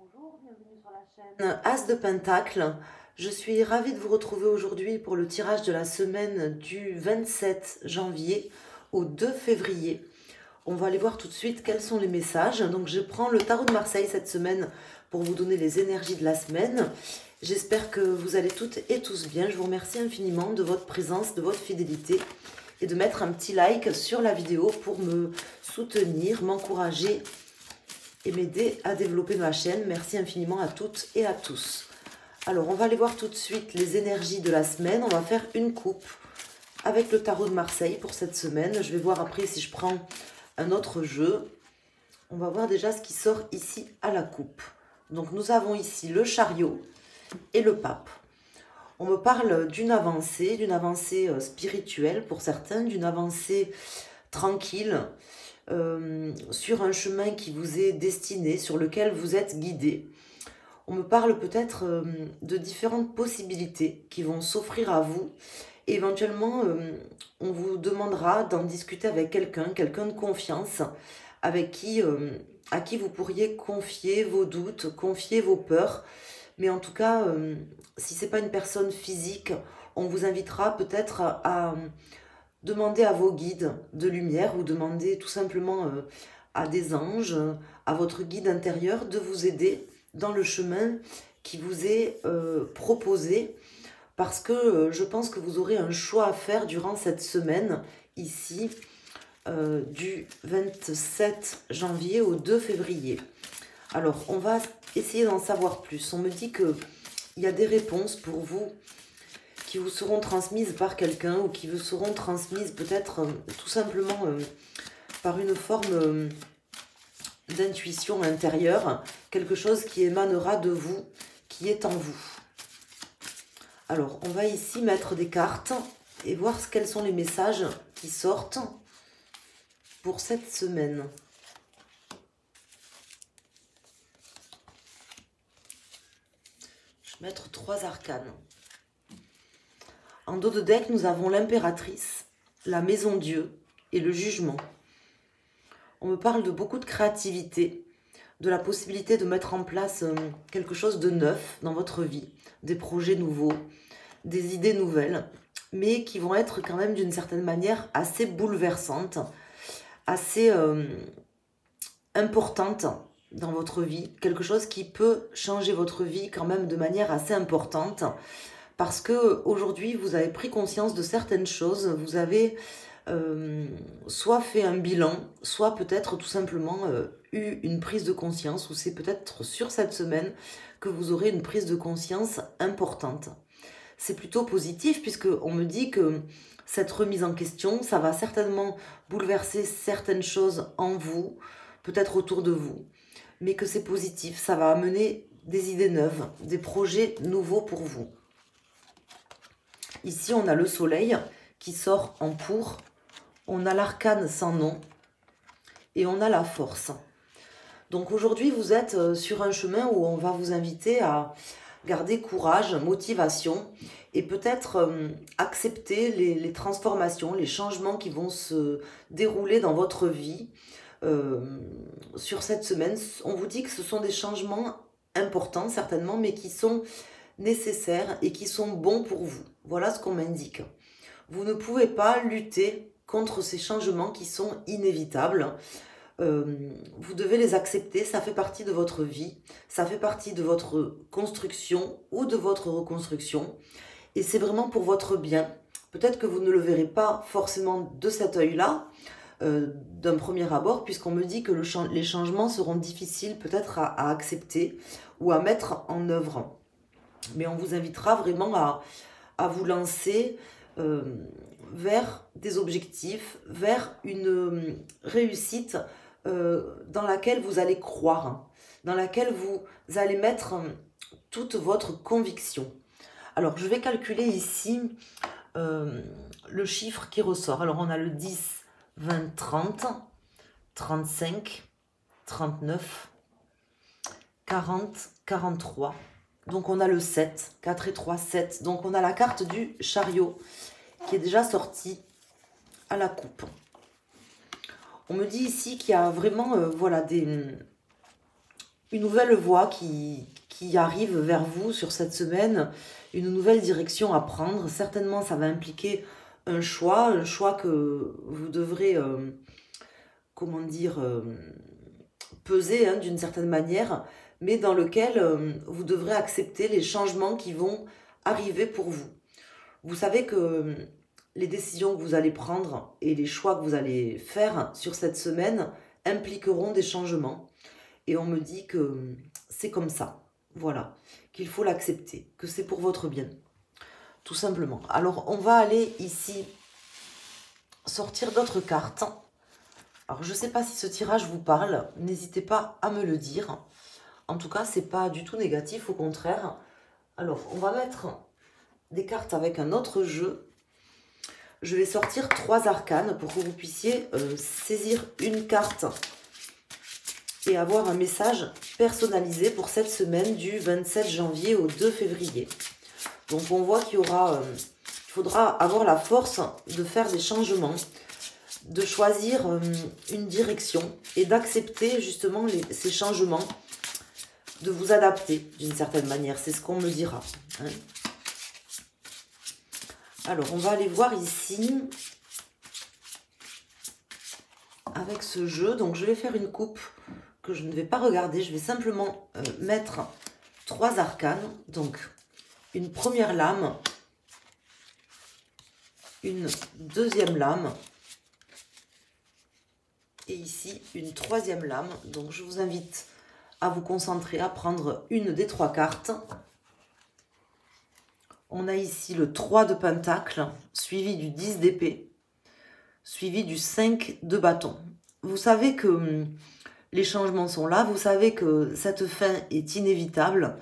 Bonjour, bienvenue sur la chaîne As de Pentacle. Je suis ravie de vous retrouver aujourd'hui pour le tirage de la semaine du 27 janvier au 2 février. On va aller voir tout de suite quels sont les messages. Donc je prends le tarot de Marseille cette semaine pour vous donner les énergies de la semaine. J'espère que vous allez toutes et tous bien. Je vous remercie infiniment de votre présence, de votre fidélité et de mettre un petit like sur la vidéo pour me soutenir, m'encourager et m'aider à développer ma chaîne. Merci infiniment à toutes et à tous. Alors, on va aller voir tout de suite les énergies de la semaine. On va faire une coupe avec le tarot de Marseille pour cette semaine. Je vais voir après si je prends un autre jeu. On va voir déjà ce qui sort ici à la coupe. Donc, nous avons ici le chariot et le pape. On me parle d'une avancée spirituelle pour certains, d'une avancée tranquille, sur un chemin qui vous est destiné, sur lequel vous êtes guidé. On me parle peut-être de différentes possibilités qui vont s'offrir à vous. Et éventuellement, on vous demandera d'en discuter avec quelqu'un de confiance, avec qui, à qui vous pourriez confier vos doutes, confier vos peurs. Mais en tout cas, si ce n'est pas une personne physique, on vous invitera peut-être à demander à vos guides de lumière ou demander tout simplement à des anges, à votre guide intérieur de vous aider dans le chemin qui vous est proposé, parce que je pense que vous aurez un choix à faire durant cette semaine ici du 27 janvier au 2 février. Alors, on va essayer d'en savoir plus. On me dit qu'il y a des réponses pour vous qui vous seront transmises par quelqu'un ou qui vous seront transmises peut-être tout simplement par une forme d'intuition intérieure, quelque chose qui émanera de vous, qui est en vous. Alors, on va ici mettre des cartes et voir quels sont les messages qui sortent pour cette semaine. Je vais mettre 3 arcanes. En dos de deck, nous avons l'impératrice, la maison Dieu et le jugement. On me parle de beaucoup de créativité, de la possibilité de mettre en place quelque chose de neuf dans votre vie, des projets nouveaux, des idées nouvelles, mais qui vont être quand même d'une certaine manière assez bouleversantes, assez importantes dans votre vie, quelque chose qui peut changer votre vie quand même de manière assez importante. Parce que aujourd'hui, vous avez pris conscience de certaines choses, vous avez soit fait un bilan, soit peut-être tout simplement eu une prise de conscience, ou c'est peut-être sur cette semaine que vous aurez une prise de conscience importante. C'est plutôt positif puisqu'on me dit que cette remise en question, ça va certainement bouleverser certaines choses en vous, peut-être autour de vous, mais que c'est positif, ça va amener des idées neuves, des projets nouveaux pour vous. Ici, on a le soleil qui sort en pour, on a l'arcane sans nom et on a la force. Donc aujourd'hui, vous êtes sur un chemin où on va vous inviter à garder courage, motivation et peut-être accepter les transformations, les changements qui vont se dérouler dans votre vie sur cette semaine. On vous dit que ce sont des changements importants certainement, mais qui sont nécessaires et qui sont bons pour vous. Voilà ce qu'on m'indique. Vous ne pouvez pas lutter contre ces changements qui sont inévitables. Vous devez les accepter, ça fait partie de votre vie, ça fait partie de votre construction ou de votre reconstruction. Et c'est vraiment pour votre bien. Peut-être que vous ne le verrez pas forcément de cet œil-là, d'un premier abord, puisqu'on me dit que les changements seront difficiles peut-être à accepter ou à mettre en œuvre. Mais on vous invitera vraiment à vous lancer vers des objectifs, vers une réussite dans laquelle vous allez croire, dans laquelle vous allez mettre toute votre conviction. Alors, je vais calculer ici le chiffre qui ressort. Alors, on a le 10, 20, 30, 35, 39, 40, 43. Donc, on a le 7, 4 et 3, 7. Donc, on a la carte du chariot qui est déjà sortie à la coupe. On me dit ici qu'il y a vraiment voilà, une nouvelle voie qui arrive vers vous sur cette semaine, une nouvelle direction à prendre. Certainement, ça va impliquer un choix que vous devrez, comment dire, peser hein, d'une certaine manière, mais dans lequel vous devrez accepter les changements qui vont arriver pour vous. Vous savez que les décisions que vous allez prendre et les choix que vous allez faire sur cette semaine impliqueront des changements. Et on me dit que c'est comme ça, voilà, qu'il faut l'accepter, que c'est pour votre bien, tout simplement. Alors, on va aller ici sortir d'autres cartes. Alors, je ne sais pas si ce tirage vous parle, n'hésitez pas à me le dire. En tout cas, c'est pas du tout négatif, au contraire. Alors, on va mettre des cartes avec un autre jeu. Je vais sortir 3 arcanes pour que vous puissiez saisir une carte et avoir un message personnalisé pour cette semaine du 27 janvier au 2 février. Donc on voit qu'il faudra avoir la force de faire des changements, de choisir une direction et d'accepter justement ces changements, de vous adapter d'une certaine manière. C'est ce qu'on me dira. Hein. Alors on va aller voir ici avec ce jeu. Donc je vais faire une coupe que je ne vais pas regarder, je vais simplement mettre 3 arcanes, donc une première lame, une deuxième lame, et ici une troisième lame. Donc je vous invite à vous concentrer, à prendre une des 3 cartes. On a ici le 3 de pentacle, suivi du 10 d'épée, suivi du 5 de bâton. Vous savez que les changements sont là, vous savez que cette fin est inévitable,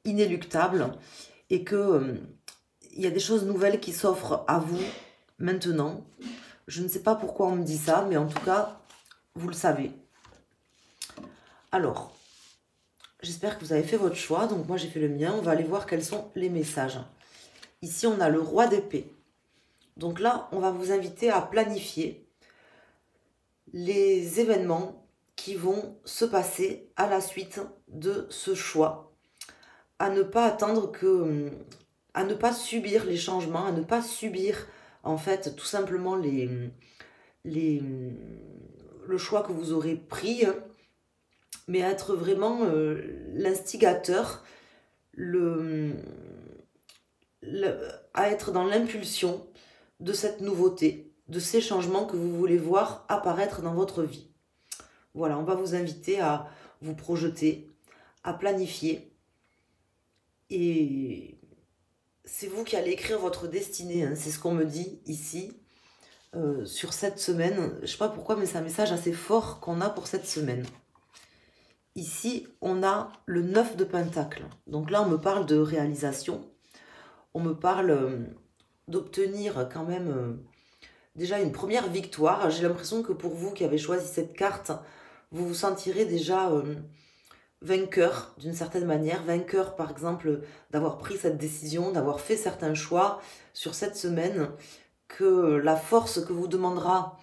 inéluctable, et que il y a des choses nouvelles qui s'offrent à vous maintenant. Je ne sais pas pourquoi on me dit ça, mais en tout cas, vous le savez. Alors, j'espère que vous avez fait votre choix. Donc moi, j'ai fait le mien. On va aller voir quels sont les messages. Ici, on a le roi d'épée. Donc là, on va vous inviter à planifier les événements qui vont se passer à la suite de ce choix, à ne pas attendre à ne pas subir les changements, à ne pas subir en fait tout simplement le choix que vous aurez pris, mais à être vraiment l'instigateur, à être dans l'impulsion de cette nouveauté, de ces changements que vous voulez voir apparaître dans votre vie. Voilà, on va vous inviter à vous projeter, à planifier. Et c'est vous qui allez écrire votre destinée. Hein. C'est ce qu'on me dit ici, sur cette semaine. Je ne sais pas pourquoi, mais c'est un message assez fort qu'on a pour cette semaine. Ici, on a le 9 de pentacle. Donc là, on me parle de réalisation. On me parle d'obtenir quand même déjà une première victoire. J'ai l'impression que pour vous qui avez choisi cette carte, vous vous sentirez déjà vainqueur d'une certaine manière. Vainqueur par exemple d'avoir pris cette décision, d'avoir fait certains choix sur cette semaine, que la force que vous demandera,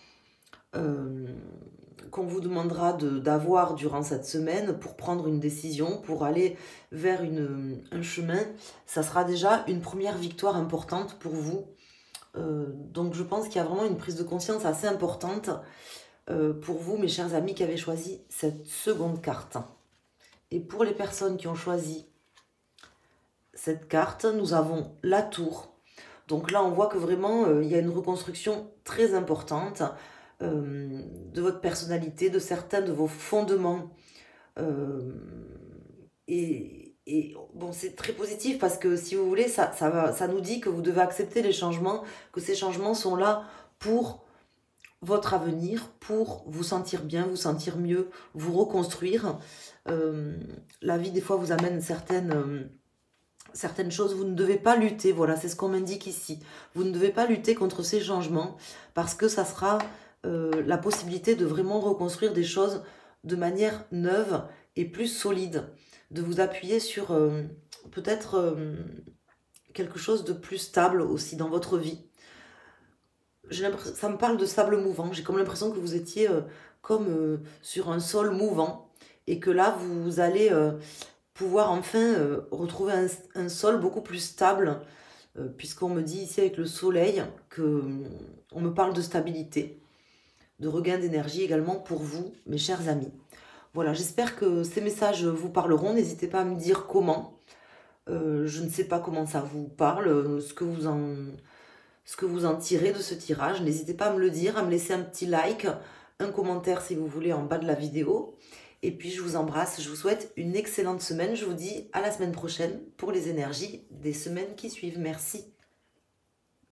qu'on vous demandera d'avoir durant cette semaine pour prendre une décision, pour aller vers un chemin, ça sera déjà une première victoire importante pour vous. Donc je pense qu'il y a vraiment une prise de conscience assez importante pour vous, mes chers amis, qui avez choisi cette seconde carte. Et pour les personnes qui ont choisi cette carte, nous avons la tour. Donc là, on voit que vraiment, il y a une reconstruction très importante de votre personnalité, de certains de vos fondements. Et bon, c'est très positif parce que, si vous voulez, ça nous dit que vous devez accepter les changements, que ces changements sont là pour votre avenir, pour vous sentir bien, vous sentir mieux, vous reconstruire. La vie, des fois, vous amène certaines choses. Vous ne devez pas lutter, voilà, c'est ce qu'on m'indique ici. Vous ne devez pas lutter contre ces changements parce que ça sera la possibilité de vraiment reconstruire des choses de manière neuve et plus solide, de vous appuyer sur peut-être quelque chose de plus stable aussi dans votre vie. Ça me parle de sable mouvant. J'ai comme l'impression que vous étiez comme sur un sol mouvant et que là, vous allez pouvoir enfin retrouver un sol beaucoup plus stable, puisqu'on me dit ici avec le soleil que on me parle de stabilité, de regain d'énergie également pour vous, mes chers amis. Voilà, j'espère que ces messages vous parleront. N'hésitez pas à me dire comment. Je ne sais pas comment ça vous parle, ce que vous en tirez de ce tirage. N'hésitez pas à me le dire, à me laisser un petit like, un commentaire si vous voulez en bas de la vidéo. Et puis je vous embrasse, je vous souhaite une excellente semaine. Je vous dis à la semaine prochaine pour les énergies des semaines qui suivent. Merci.